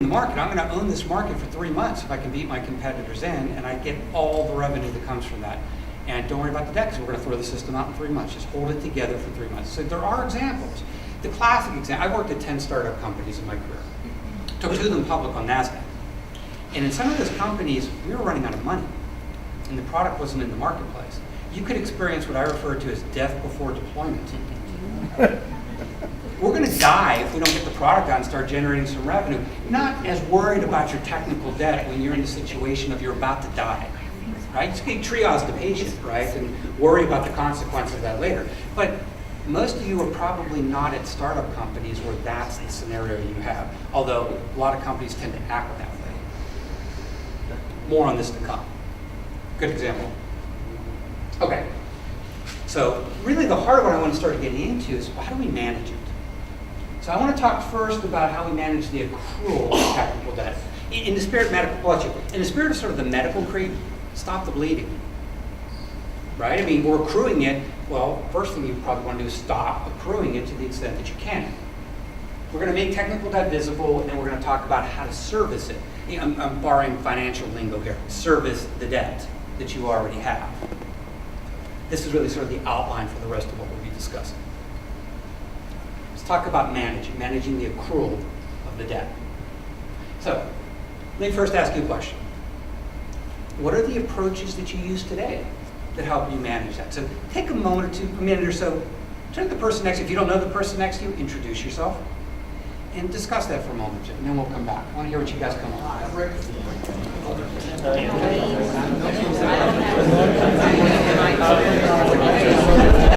the market. I'm going to own this market for 3 months if I can beat my competitors in, and I get all the revenue that comes from that. And don't worry about the debt because we're going to throw the system out in 3 months. Just hold it together for 3 months. So there are examples. The classic example, I worked at 10 startup companies in my career. Took 2 of them public on NASDAQ. And in some of those companies, we were running out of money, and the product wasn't in the marketplace. You could experience what I refer to as death before deployment. We're going to die if we don't get the product out and start generating some revenue. You're not as worried about your technical debt when you're in the situation of you're about to die, right? You can triage the patient, right, and worry about the consequences of that later. But most of you are probably not at startup companies where that's the scenario you have, although a lot of companies tend to act that way. More on this to come. Good example. Okay, so really the heart of what I want to start getting into is how do we manage it? So I want to talk first about how we manage the accrual of technical debt. In the spirit of medical, in the spirit of sort of the medical creed, stop the bleeding, right? I mean, we're accruing it. Well, first thing you probably want to do is stop accruing it to the extent that you can. We're going to make technical debt visible, and then we're going to talk about how to service it. I'm borrowing financial lingo here. Service the debt that you already have. This is really sort of the outline for the rest of what we'll be discussing. Let's talk about managing the accrual of the debt. So, let me first ask you a question. What are the approaches that you use today that help you manage that? So take a moment or two, a minute or so, turn to the person next to you. If you don't know the person next to you, introduce yourself and discuss that for a moment, and then we'll come back. I want to hear what you guys come up with.